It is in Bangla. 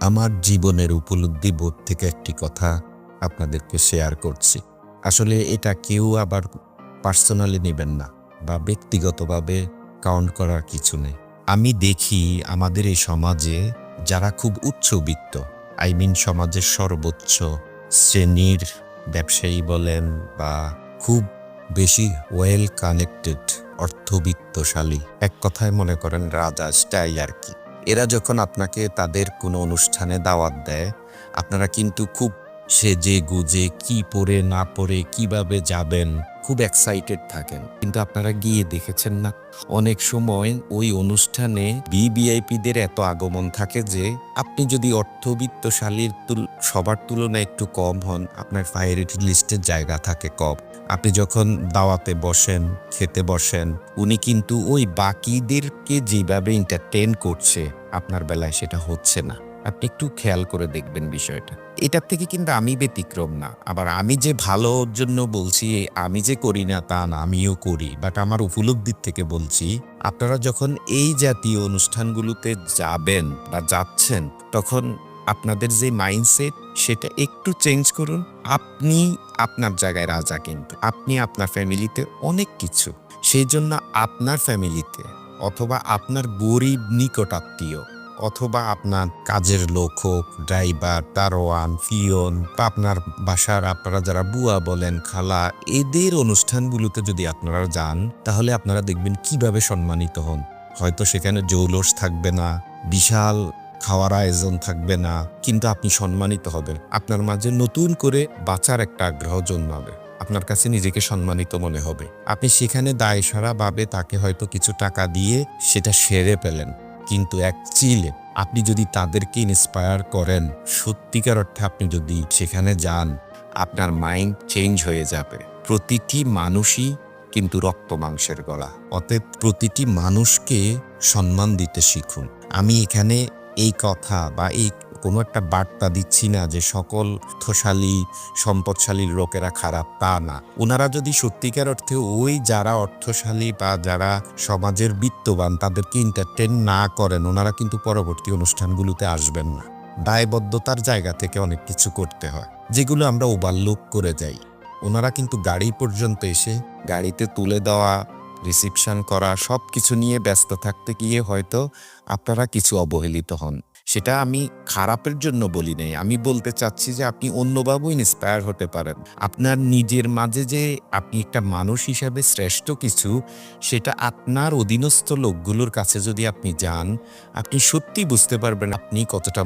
আমার জীবনের উপলব্ধি বোধ থেকে একটি কথা আপনাদেরকে শেয়ার করছি। আসলে এটা কেউ আবার পার্সোনালি নেবেন না বা ব্যক্তিগতভাবে কাউন্ট করার কিছু নেই। আমি দেখি আমাদের এই সমাজে যারা খুব উচ্চবিত্ত, সমাজের সর্বোচ্চ শ্রেণীর ব্যবসায়ী বলেন বা খুব বেশি ওয়েল কানেক্টেড অর্থবিত্তশালী, এক কথায় মনে করেন রাজা স্টাইল আর কি। এরা যখন আপনাকে তাদের কোনো অনুষ্ঠানে দাওয়াত দেয়, আপনারা কিন্তু খুব সেজে গুজে কি পরে না পরে কিভাবে যাবেন খুব এক্সাইটেড থাকেন। কিন্তু আপনারা গিয়ে দেখেছেন না, অনেক সময় ওই অনুষ্ঠানে ভিভিআইপিদের এত আগমন থাকে যে আপনি যদি অর্থবিত্তশালীর সবার তুলনায় একটু কম হন, আপনার প্রায়োরিটি লিস্টের জায়গা থাকে কম। আপনি যখন দাওয়াতে বসেন, খেতে বসেন, উনি কিন্তু ওই বাকিদেরকে যেভাবে এন্টারটেইন করছে, আপনার বেলায় সেটা হচ্ছে না। আপনি একটু খেয়াল করে দেখবেন বিষয়টা। এটার থেকে কিন্তু আমি ব্যতিক্রম না। আবার আমি যে ভালোর জন্য বলছি, আমি যে করি না তা না, আমিও করি। বাট আমার উপলব্ধির থেকে বলছি, আপনারা যখন এই জাতীয় অনুষ্ঠানগুলোতে যাবেন বা যাচ্ছেন, তখন আপনাদের যে মাইন্ডসেট সেটা একটু চেঞ্জ করুন। আপনি আপনার জায়গায় রাজা, কিন্তু আপনি আপনার ফ্যামিলিতে অনেক কিছু। সেই জন্য আপনার ফ্যামিলিতে অথবা আপনার গরিব নিকট আত্মীয় অথবা আপনার কাজের লোক হোক, ড্রাইভার, দারোয়ান, পিয়ন বা আপনার বাসার আপনারা যারা বুয়া বলেন, খালা, এদের অনুষ্ঠানগুলোতে যদি আপনারা যান, তাহলে আপনারা দেখবেন কিভাবে সম্মানিত হন। হয়তো সেখানে জৌলস থাকবে না, বিশাল খাওয়ার আয়োজন থাকবে না, কিন্তু আপনি সম্মানিত হবেন। আপনার মাঝে নতুন করে বাঁচার একটা আগ্রহ জন্মাবে। আপনার কাছে নিজেকে সম্মানিত মনে হবে। আপনি সেখানে দায়সারাভাবে তাকে হয়তো কিছু টাকা দিয়ে সেটা সেরে পেলেন, কিন্তু এক চিলে আপনি যদি তাদেরকে ইন্সপায়ার করেন, সত্যিকার অর্থে আপনি যদি সেখানে যান, আপনার মাইন্ড চেঞ্জ হয়ে যাবে। প্রতিটি মানুষই কিন্তু রক্ত মাংসের গড়া, অতএব প্রতিটি মানুষকে সম্মান দিতে শিখুন। আমি এখানে এই কথা বা এই কোনো একটা বার্তা দিচ্ছি না যে সকল অর্থশালী সম্পদশালী লোকেরা খারাপ, তা না। ওনারা যদি সত্যিকার অর্থে ওই যারা অর্থশালী বা যারা সমাজের বিত্তবান তাদেরকে এন্টারটেইন না করেন, ওনারা কিন্তু পরবর্তী অনুষ্ঠানগুলোতে আসবেন না। দায়বদ্ধতার জায়গা থেকে অনেক কিছু করতে হয়, যেগুলো আমরা ওভারলুক করে যাই। ওনারা কিন্তু গাড়ি পর্যন্ত এসে গাড়িতে তুলে দেওয়া, রিসিপশন করা, সব কিছু নিয়ে ব্যস্ত থাকতে গিয়ে হয়তো আপনারা কিছু অবহেলিত হন। সেটা আমি খারাপের জন্য বলি নাই, আমি বলতে চাচ্ছি যে আপনি অন্যভাবে ইন্সপায়ার হতে পারেন। আপনার নিজের মাঝে যে আপনি একটা মানুষ হিসাবে শ্রেষ্ঠ কিছু, সেটা আপনার অধীনস্থ লোকগুলোর কাছে যদি আপনি যান, আপনি সত্যি বুঝতে পারবেন আপনি কতটা